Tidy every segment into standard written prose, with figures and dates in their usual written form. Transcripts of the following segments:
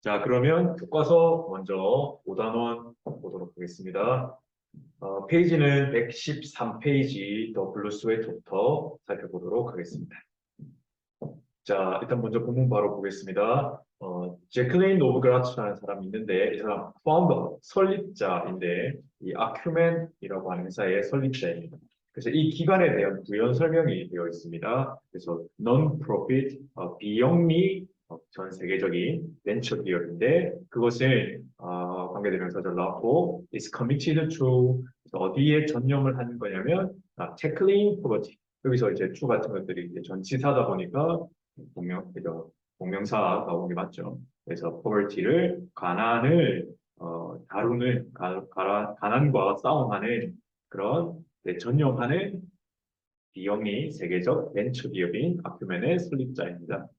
자, 그러면 교과서 먼저 5단원 보도록 하겠습니다. 페이지는 113페이지 더 블루 스웨터부터 살펴보도록 하겠습니다. 자, 일단 먼저 본문 바로 보겠습니다. 제클레인 노브그라츠라는 사람이 있는데 이 사람 파운더, 설립자인데 이 아큐멘이라고 하는 회사의 설립자입니다. 그래서 이 기관에 대한 부연 설명이 되어 있습니다. 그래서 non-profit, 비영리 전 세계적인 벤처 기업인데 그것을 관계대명사절 나왔고 is committed to 그래서 어디에 전념을 하는 거냐면 tackling poverty 여기서 이제 to 같은 것들이 이제 전치사다 보니까 동명사 나온 게 맞죠. 그래서 poverty를 가난을 다루는 가난과 싸움하는 그런 전념하는 비영리 세계적 벤처 기업인 아큐멘의 설립자입니다.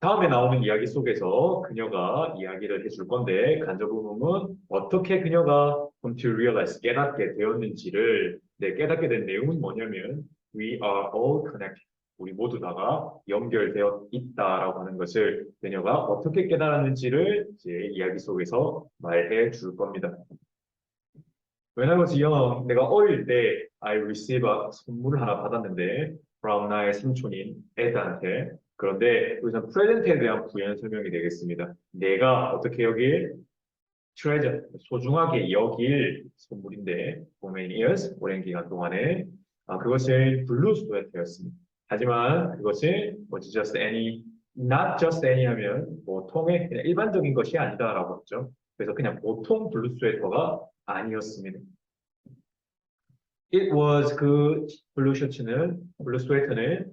다음에 나오는 이야기 속에서 그녀가 이야기를 해줄 건데 간접 부분은 어떻게 그녀가 come to realize 깨닫게 되었는지를 깨닫게 된 내용은 뭐냐면 we are all connected. 우리 모두 다가 연결되어 있다라고 하는 것을 그녀가 어떻게 깨달았는지를 이제 이야기 속에서 말해 줄 겁니다. When I was young, 내가 어릴 때 I received 선물을 하나 받았는데 from 나의 삼촌인 에드한테 그런데 여기서 present에 대한 부연 설명이 되겠습니다. 내가 어떻게 여길 treasure, 소중하게 여길 선물인데 for many years, 오랜 기간 동안에 그것은 블루 스웨터였습니다. 하지만 그것은 was just any, not just any 하면 보통의 그냥 일반적인 것이 아니다라고 했죠. 그래서 그냥 보통 블루 스웨터가 아니었습니다. It was 그 블루 셔츠는 블루 스웨터는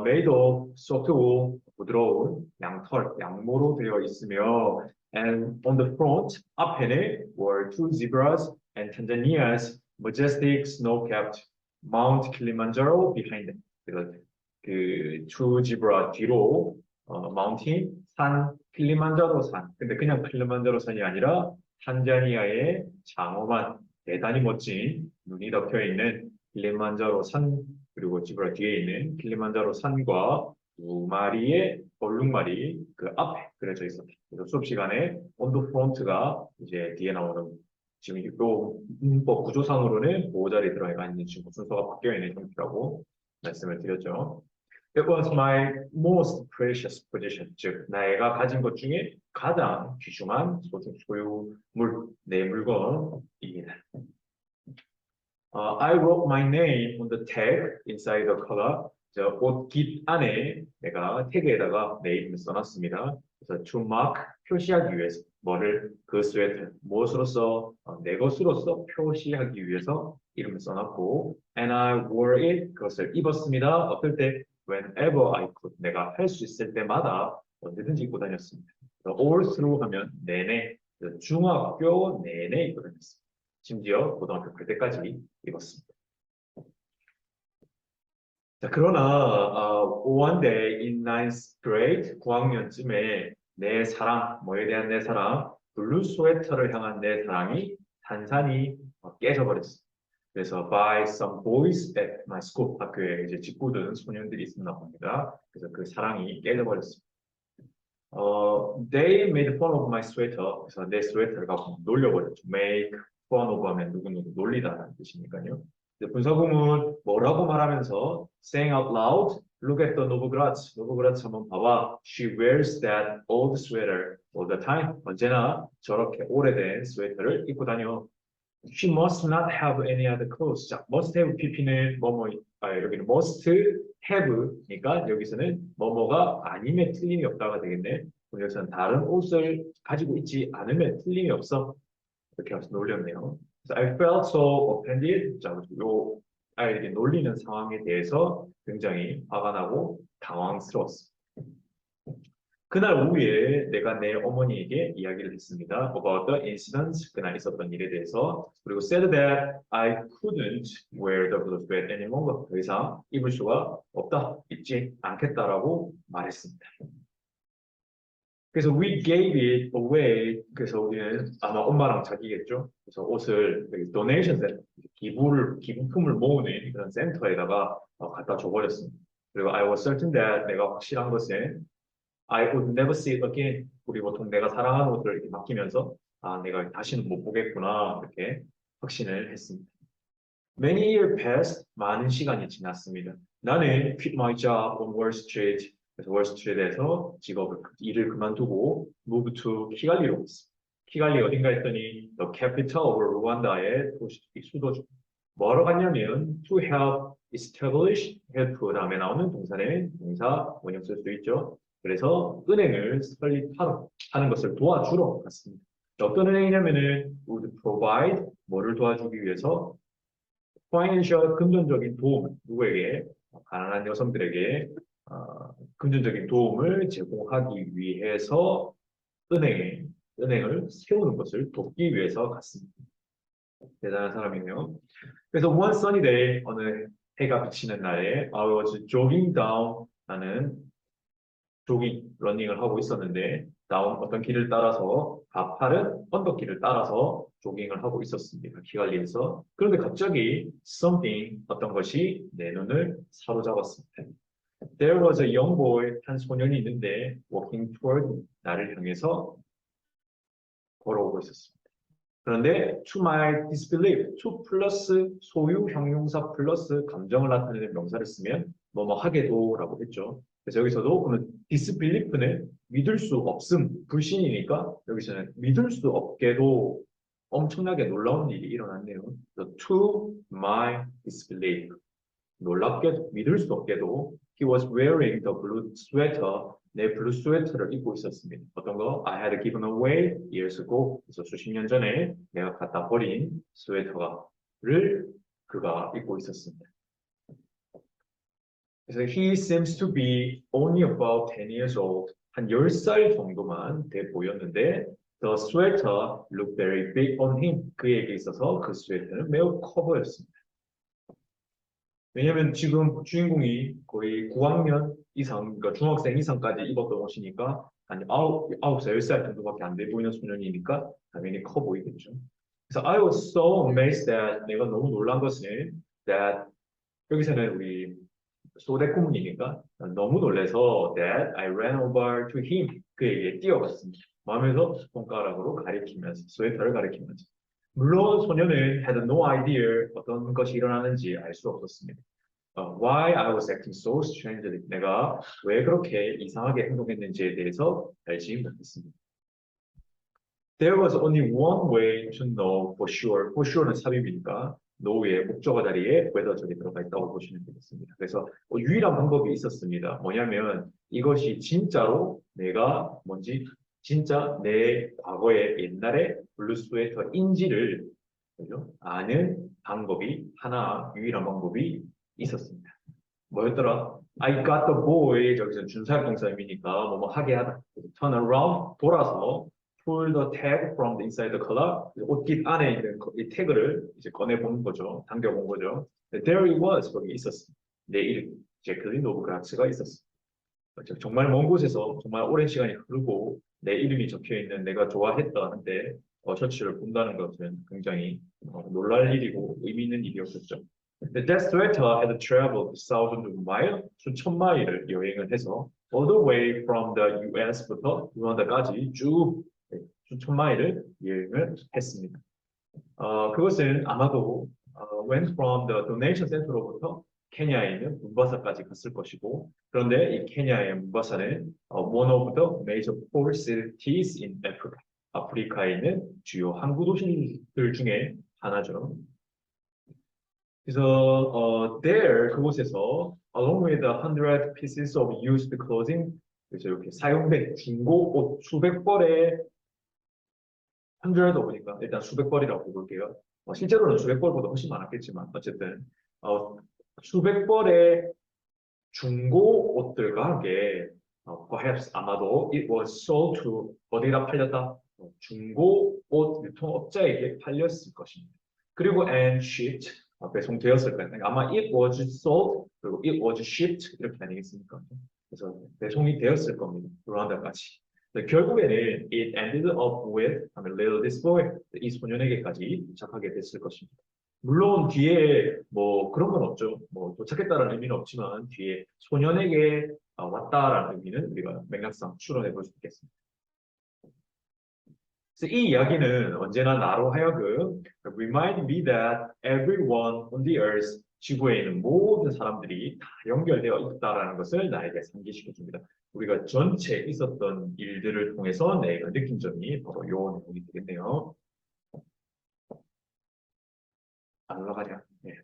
made of soft wool 부드러운 양털 양모로 되어 있으며 and on the front 앞에는 were two zebras and Tanzania's majestic snow-capped Mount Kilimanjaro behind them. 그래서 그 two zebra 뒤로 마운틴 산 킬리만자로 산 근데 그냥 킬리만자로 산이 아니라 탄자니아의 장엄한 대단히 멋진 눈이 덮여 있는 킬리만자로 산 그리고 지브라 뒤에 있는 킬리만자로 산과 두 마리의 얼룩말이 그 앞에 그려져 있었다. 그래서 수업 시간에 온도 프론트가 이제 뒤에 나오는 지금 또 문법 구조상으로는 보호자리 들어가 있는 지금 순서가 바뀌어 있는 형태라고 말씀을 드렸죠. It was my most precious possession. 즉, 내가 가진 것 중에 가장 귀중한 소유물, 내 물건입니다. I wrote my name on the tag inside the collar. 옷깃 안에 내가 태그에다가 내 이름을 써놨습니다. 그래서 to mark 표시하기 위해서 뭐를 그 스웨터 무엇으로써 내 것으로서 표시하기 위해서 이름을 써놨고 and I wore it 그것을 입었습니다. 어떨 때 whenever I could 내가 할 수 있을 때마다 언제든지 입고 다녔습니다. all through 하면 내내 중학교 내내 입고 다녔습니다. 심지어 고등학교 갈 때까지 입었습니다. 자, 그러나 one day in ninth grade 9학년쯤에 내 사랑, 뭐에 대한 내 사랑, 블루 스웨터를 향한 내 사랑이 산산이 깨져버렸어. 그래서 by some boys at my school 학교에 이제 짓궂은 소년들이 있었나 봅니다. 그래서 그 사랑이 깨져버렸습니다. They made fun of my sweater. 그래서 내 스웨터를 갖고 놀려버렸죠. Make fun of 하면 누구누구 놀리다라는 뜻이니까요. 분사구문 뭐라고 말하면서 saying out loud, look at the Novogratz. Novogratz 한번 봐봐. She wears that old sweater all the time. 언제나 저렇게 오래된 스웨터를 입고 다녀. She must not have any other clothes. 자, must have pp는 뭐뭐 여기는 must have니까 여기서는 뭐뭐가 아니면 틀림이 없다가 되겠네. 여기서는 다른 옷을 가지고 있지 않으면 틀림이 없어. 이렇게 해서 놀렸네요. 그래서 I felt so offended. 자, 요 아이에게 놀리는 상황에 대해서 굉장히 화가 나고 당황스러웠어. 그날 오후에 내가 내 어머니에게 이야기를 했습니다. About the incident, 그날 있었던 일에 대해서. 그리고 said that I couldn't wear the blue sweat any longer. 더 이상 입을 수가 없다, 입지 않겠다라고 말했습니다. 그래서 we gave it away. 그래서 우리는 아마 엄마랑 자기겠죠. 그래서 옷을 donation center, 기부품을 모으는 그런 센터에다가 갖다 줘버렸습니다. 그리고 I was certain that 내가 확실한 것은 I would never see it again. 우리 보통 내가 사랑하는 옷을 이렇게 맡기면서 내가 다시는 못 보겠구나 이렇게 확신을 했습니다. Many years passed. 많은 시간이 지났습니다. 나는 quit my job on Wall Street. 그래서 월스트리트에서 일을 그만두고 move to 키갈리로 갔습니다. 키갈리 어딘가 했더니 the capital of Rwanda의 수도죠. 뭐하러 갔냐면 to help establish help 다음에 나오는 동사는 동사 원형 쓸 수 있죠. 그래서 은행을 설립하는 것을 도와주러 갔습니다. 어떤 은행이냐면은 would provide 뭐를 도와주기 위해서 financial 금전적인 도움 누구에게 가난한 여성들에게 금전적인 도움을 제공하기 위해서 은행을 세우는 것을 돕기 위해서 갔습니다. 대단한 사람이네요. 그래서 one sunny day 어느 해가 비치는 날에 I was jogging down 나는 러닝을 하고 있었는데 다운 어떤 길을 따라서 가파른 언덕길을 따라서 조깅을 하고 있었습니다. 키갈리에서. 그런데 갑자기 something 어떤 것이 내 눈을 사로잡았습니다. There was a young boy 한 소년이 있는데 walking toward 나를 향해서 걸어오고 있었습니다. 그런데 to my disbelief, to 플러스 소유 형용사 플러스 감정을 나타내는 명사를 쓰면 뭐뭐 하게도라고 했죠. 그래서 여기서도 오늘 disbelief는 믿을 수 없음, 불신이니까 여기서는 믿을 수 없게도 엄청나게 놀라운 일이 일어났네요. To my disbelief, 놀랍게도 믿을 수 없게도 he was wearing the blue sweater, 내 블루 스웨터를 입고 있었습니다. 어떤 거? I had given away years ago. 그래서 수십 년 전에 내가 갖다 버린 스웨터를 그가 입고 있었습니다. 그래서 he seems to be only about 10 years old. 한 10살 정도만 돼 보였는데 the sweater looked very big on him. 그에게 있어서 그 스웨터는 매우 커 보였습니다. 왜냐면 지금 주인공이 거의 9학년 이상, 그러니까 중학생 이상까지 입었던 옷이니까 한 9살, 10살 정도밖에 안 돼 보이는 소년이니까 당연히 커 보이겠죠. 그래서 I was so amazed that 내가 너무 놀란 것은 that 여기서는 우리 소대꾸문이니까 너무 놀래서 that I ran over to him 그에게 뛰어갔습니다. 하면서 손가락으로 가리키면서 스웨터를 가리키면서 물론 소녀는 had no idea 어떤 것이 일어나는지 알 수 없었습니다. Why I was acting so strangely 내가 왜 그렇게 이상하게 행동했는지에 대해서 알지 못했습니다. There was only one way to know for sure. For sure는 삽입이니까 know의 목적어 자리에 whether 절이 들어가 있다고 보시면 되겠습니다. 그래서 유일한 방법이 있었습니다. 뭐냐면 이것이 진짜로 내가 진짜 내 과거에 옛날에 블루 스웨터인지를 아는 방법이 유일한 방법이 있었습니다. 뭐였더라? I got the boy 저기서 준사역동사임이니까 뭐뭐 하게 하다. turn around 돌아서 pull the tag from the inside the collar 옷깃 안에 있는 이 태그를 이제 꺼내 본 거죠. 당겨 본 거죠. There it was 거기 있었습니다. 내 이름 제클린 노브그라츠가 있었습니다. 정말 먼 곳에서 정말 오랜 시간이 흐르고 내 이름이 적혀 있는 내가 좋아했던 한때 셔츠를 본다는 것은 굉장히 놀랄 일이고 의미 있는 일이었었죠. That sweater had traveled thousands of miles, 수천 마일을 여행을 해서 all the way from the U.S.부터 루안다까지 쭉 수천 마일을 여행을 했습니다. 그것은 아마도 went from the donation center로부터 케냐에 있는 문바사까지 갔을 것이고 그런데 이 케냐의 문바사는 one of the major port cities in Africa. 아프리카에 있는 주요 항구 도시들 중에 하나죠. 그래서 there 그곳에서 along with 100 pieces of used clothing 그래서 이렇게 사용된 중고 옷 수백 벌의 100도 보니까 일단 수백 벌이라고 볼게요. 실제로는 수백 벌보다 훨씬 많았겠지만 어쨌든 수백 벌의 중고 옷들과 함께 perhaps 아마도 it was sold to 어디다 팔렸다? 중고 옷 유통업자에게 팔렸을 것입니다. 그리고 and shipped 배송되었을 거예요. 아마 it was sold 그리고 it was shipped 이렇게 아니겠습니까? 그래서 배송이 되었을 겁니다. 루안다까지. 결국에는 it ended up with little this boy 이 소년에게까지 도착하게 됐을 것입니다. 물론 뒤에 뭐 그런 건 없죠. 뭐 도착했다라는 의미는 없지만 뒤에 소년에게 왔다라는 의미는 우리가 맥락상 추론해 볼 수 있겠습니다. 그래서 이 이야기는 언제나 나로 하여금 remind me that everyone on the earth, 지구에 있는 모든 사람들이 다 연결되어 있다라는 것을 나에게 상기시켜 줍니다. 우리가 전체 있었던 일들을 통해서 내가 느낀 점이 바로 이 내용이 되겠네요. 안 올라가냐? 네.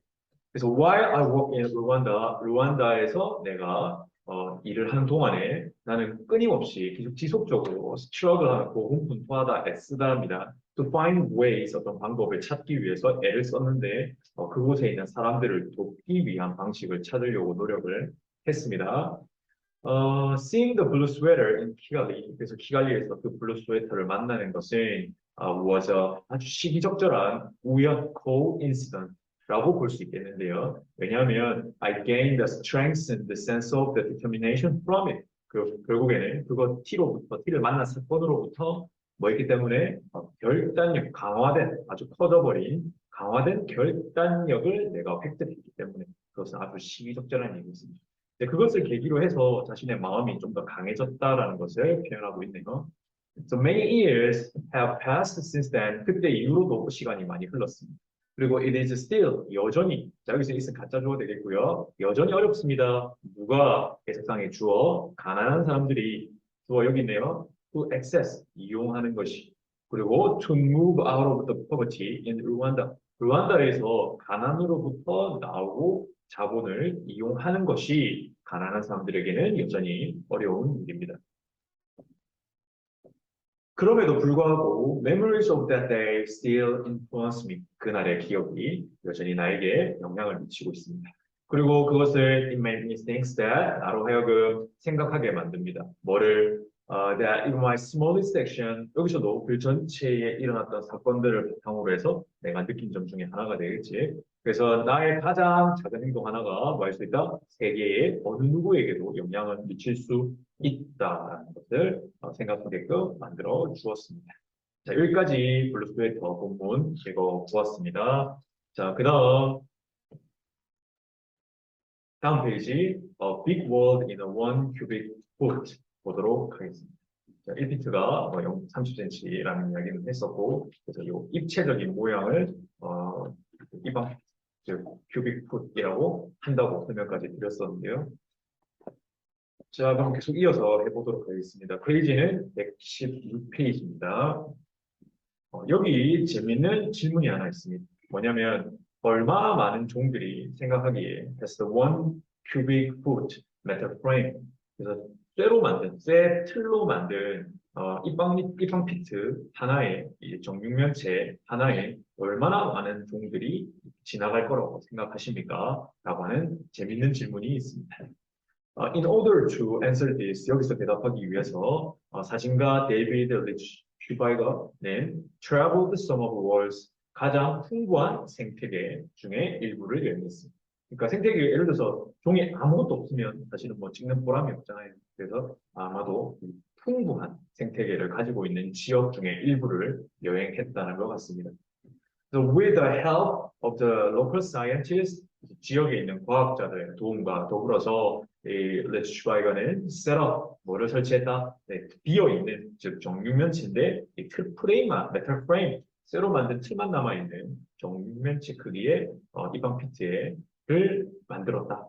그래서 while I work in Rwanda, 루안다에서 내가 일을 하는 동안에 나는 끊임없이 계속 지속적으로 스트러글하고 고군분투하다 애쓰다합니다. To find ways 어떤 방법을 찾기 위해서 애를 썼는데 그곳에 있는 사람들을 돕기 위한 방식을 찾으려고 노력을 했습니다. Seeing the blue sweater in Kigali, 그래서 키갈리에서 그 블루 스웨터를 만나는 것은 was a 아주 시기적절한 우연 coincidence. 라고 볼 수 있겠는데요. 왜냐하면 I gained the strength and the sense of the determination from it. 결국에는 그거 T를 만난 사건으로부터 뭐였기 때문에 결단력, 강화된, 아주 커져버린 강화된 결단력을 내가 획득했기 때문에 그것은 아주 시기적절한 얘기입니다. 그것을 계기로 해서 자신의 마음이 좀 더 강해졌다라는 것을 표현하고 있네요. So many years have passed since then. 그때 이후로도 시간이 많이 흘렀습니다. 그리고 it is still, 여전히, 자, 여기서 있으면 가짜 주어 되겠고요. 여전히 어렵습니다. 누가 해석상의 주어, 가난한 사람들이, 주어 여기 있네요. to access, 이용하는 것이. 그리고 to move out of the poverty in Rwanda. 르완다에서 가난으로부터 나오고 자본을 이용하는 것이 가난한 사람들에게는 여전히 어려운 일입니다. 그럼에도 불구하고 memories of that day still influence me. 그날의 기억이 여전히 나에게 영향을 미치고 있습니다. 그리고 그것을 it made me think that 나로 하여금 생각하게 만듭니다. 뭐를 that in my smallest action 여기서도 그 전체에 일어났던 사건들을 바탕으로 해서 내가 느낀 점 중에 하나가 되겠지. 그래서 나의 가장 작은 행동 하나가 뭐 할 수 있다? 세계의 어느 누구에게도 영향을 미칠 수 있다라는 것을 생각하게끔 만들어 주었습니다. 자, 여기까지 블루스웨터 본문 읽어 보았습니다. 자, 다음 페이지 A Big World in a One Cubic Foot 보도록 하겠습니다. 자, 1피트가 30cm라는 이야기는 했었고 그래서 이 입체적인 모양을 이방 큐빅 풋이라고 한다고 설명까지 드렸었는데요. 자, 그럼 계속 이어서 해보도록 하겠습니다. 페이지는 116페이지입니다. 여기 재밌는 질문이 하나 있습니다. 뭐냐면 얼마나 많은 종들이 생각하기에 that's the one cubic foot metal frame. 그래서 쇠 틀로 만든 입방 피트 하나에 정육면체 하나에 얼마나 많은 종들이 지나갈 거라고 생각하십니까? 라고 하는 재밌는 질문이 있습니다. In order to answer this, 여기서 대답하기 위해서 사진가 데이비드 리치 슈바이거는 traveled some of the world's 가장 풍부한 생태계 중에 일부를 여행했습니다. 그러니까 생태계 예를 들어서 종이 아무것도 없으면 사실은 뭐 찍는 보람이 없잖아요. 그래서 아마도 풍부한 생태계를 가지고 있는 지역 중에 일부를 여행했다는 것 같습니다. So with the help of the local scientists, 지역에 있는 과학자들의 도움과 더불어서 레츠슈바이거는 셋업 뭐를 설치했다? 네, 비어 있는 즉 정육면체인데 이 틀 프레임만 메탈 프레임 쇠로 만든 틀만 남아 있는 정육면체 크기의 입방 피트를 만들었다.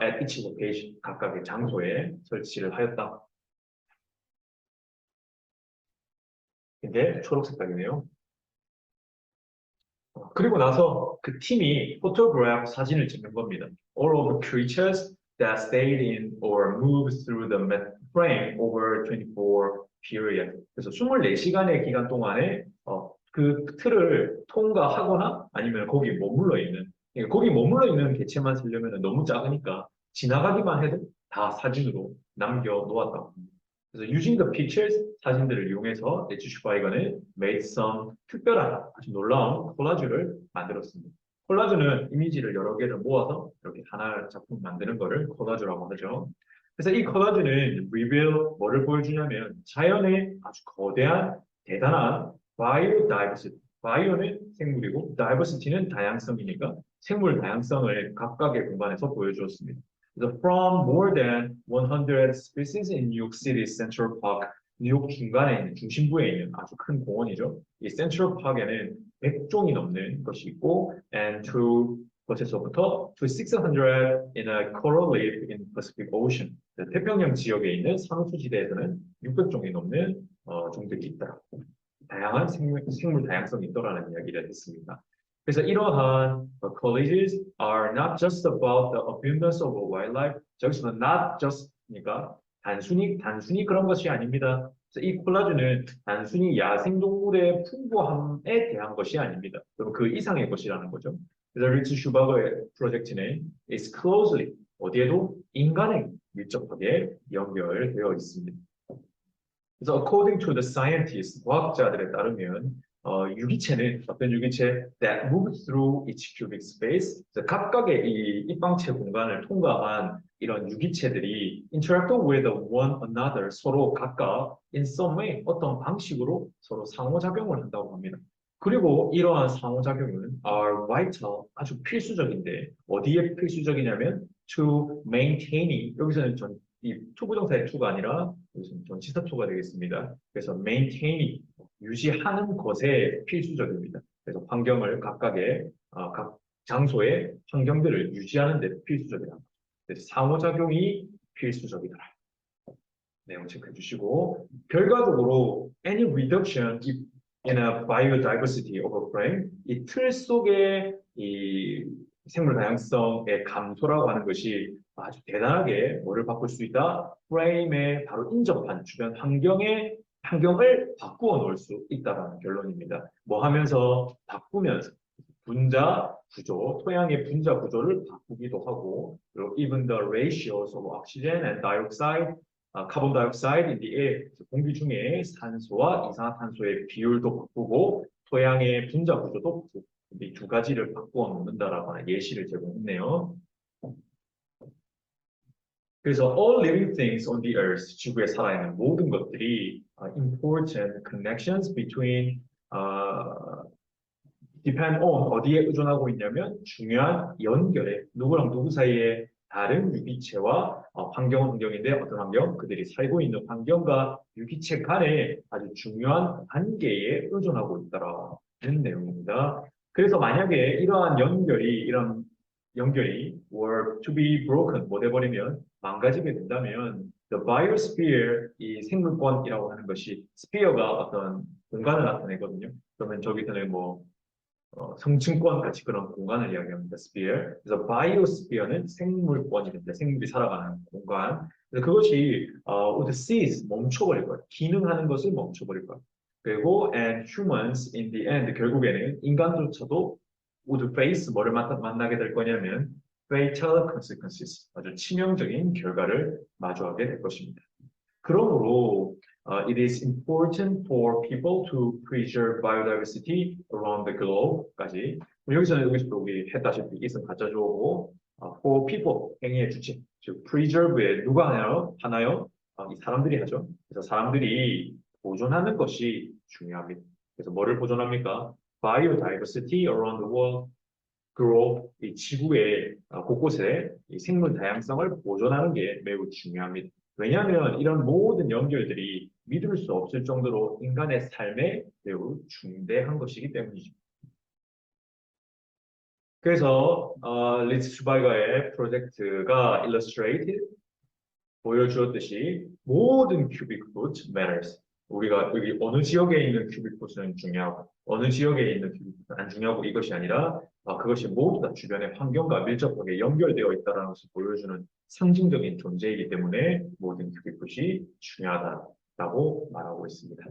at each location 각각의 장소에 설치를 하였다. 이게 초록 색깔이네요. 그리고 나서 그 팀이 포토그래프 사진을 찍는 겁니다. All of the creatures that stayed in or moved through the frame over 24 period. 그래서 24시간의 기간 동안에 그 틀을 통과하거나 아니면 거기 머물러 있는 그러니까 거기 머물러 있는 개체만 쓰려면 너무 작으니까 지나가기만 해도 다 사진으로 남겨 놓았다고 합니다. 그래서 using the pictures 사진들을 이용해서 에치 슈바이거는 made some 특별한 아주 놀라운 콜라주를 만들었습니다. 콜라주는 이미지를 여러 개를 모아서 이렇게 하나의 작품 만드는 것을 콜라주라고 하죠. 그래서 이 콜라주는 reveal 뭐를 보여주냐면 자연의 아주 거대한 대단한 biodiversity 바이오는 생물이고 diversity는 다양성이니까 생물 다양성을 각각의 공간에서 보여주었습니다. 그래서 from more than 100 species in New York City Central Park, 뉴욕 중간에 있는 중심부에 있는 아주 큰 공원이죠. 이 센트럴 파크에는 100종이 넘는 것이 있고, and to 곳에서부터 to 600 in a coral reef in Pacific Ocean. 태평양 지역에 있는 산호수지대에서는 600종이 넘는 종들이 있다. 다양한 생물 다양성이 있더라는 이야기를 했습니다. 그래서 이러한 colleges are not just about the abundance of wildlife. 저기서는 not just니까 단순히 그런 것이 아닙니다. 그래서 이 콜라주는 단순히 야생동물의 풍부함에 대한 것이 아닙니다. 그리고 그 이상의 것이라는 거죠. 그래서 리츠 슈바거의 프로젝트는 is closely 어디에도 인간에 밀접하게 연결되어 있습니다. 그래서 according to the scientists, 과학자들에 따르면 유기체는 어떤 유기체 that move through each cubic space, 각각의 이 입방체 공간을 통과한 이런 유기체들이 interact with one another, 서로 각각 in some way, 어떤 방식으로 서로 상호작용을 한다고 합니다. 그리고 이러한 상호작용은 are vital, 아주 필수적인데 어디에 필수적이냐면 to maintaining, 여기서는 이 투부정사의 투가 아니라 여기서는 전치사 투가 되겠습니다. 그래서 maintaining, 유지하는 것에 필수적입니다. 그래서 환경을 각각의 각 장소의 환경들을 유지하는 데 필수적이다. 그래서 상호작용이 필수적이다. 내용 체크해 주시고 결과적으로 any reduction in a biodiversity of a frame, 이 틀 속의 이 생물 다양성의 감소라고 하는 것이 아주 대단하게 뭐를 바꿀 수 있다? 프레임에 바로 인접한 주변 환경을 바꾸어 놓을 수 있다는 결론입니다. 뭐 하면서 바꾸면서 분자 구조, 토양의 분자 구조를 바꾸기도 하고, 그리고 even the ratios of oxygen and dioxide, 카본 다이옥사이드 in the air, 공기 중에 산소와 이산화탄소의 비율도 바꾸고 토양의 분자 구조도 바꾸고 이 두 가지를 바꾸어 놓는다라고 하는 예시를 제공했네요. 그래서 all living things on the earth, 지구에 살아있는 모든 것들이 important connections between depend on, 어디에 의존하고 있냐면 중요한 연결에 누구랑 누구 사이에 다른 유기체와 환경은 환경인데 어떤 환경? 그들이 살고 있는 환경과 유기체 간에 아주 중요한 관계에 의존하고 있다라는 내용입니다. 그래서 만약에 이런 연결이 were to be broken, 못 해버리면 망가지게 된다면 the biosphere, 이 생물권이라고 하는 것이 sphere가 어떤 공간을 나타내거든요. 그러면 저기서는 뭐 성층권 같이 그런 공간을 이야기합니다. sphere. 그래서 biosphere는 생물권입니다. 생물이 살아가는 공간. 그래서 그것이 would cease, 멈춰버릴 거예요. 기능하는 것을 멈춰버릴 거예요. 그리고 and humans in the end, 결국에는 인간조차도 would face, 뭐를 만나게 될 거냐면 fatal consequences, 아주 치명적인 결과를 마주하게 될 것입니다. 그러므로 it is important for people to preserve biodiversity around the globe까지. 여기서 우리 했다시피 이승 가짜 주어고 for people, 행위의 주체, 즉 preserve에 누가 하나요? 이 사람들이 하죠. 그래서 사람들이 보존하는 것이 중요합니다. 그래서 뭐를 보존합니까? biodiversity around the world, globe, 이 지구의 곳곳에 이 생물 다양성을 보존하는 게 매우 중요합니다. 왜냐하면 이런 모든 연결들이 믿을 수 없을 정도로 인간의 삶에 매우 중대한 것이기 때문이죠. 그래서 리츠 슈바이거의 프로젝트가 illustrated, 보여주었듯이 모든 cubic foot matters. 우리가 여기 어느 지역에 있는 cubic foot는 중요하고 어느 지역에 있는 cubic foot는 안 중요하고 이것이 아니라 그것이 모두 다 주변의 환경과 밀접하게 연결되어 있다는 것을 보여주는 상징적인 존재이기 때문에 모든 cubic foot이 중요하다라고 말하고 있습니다.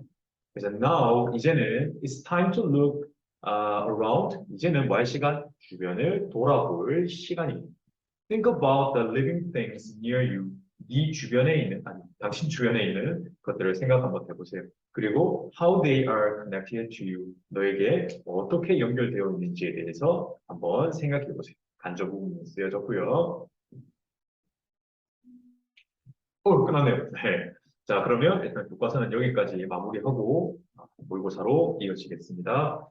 그래서 now 이제는 it's time to look around. 이제는 뭐 할 시간? 주변을 돌아볼 시간입니다. Think about the living things near you. 네 주변에 있는, 당신 주변에 있는 것들을 생각 한번 해보세요. 그리고 how they are connected to you. 너에게 어떻게 연결되어 있는지에 대해서 한번 생각해 보세요. 간접 부분이 쓰여졌고요. 끝났네요. 네. 자, 그러면 일단 교과서는 여기까지 마무리하고 모의고사로 이어지겠습니다.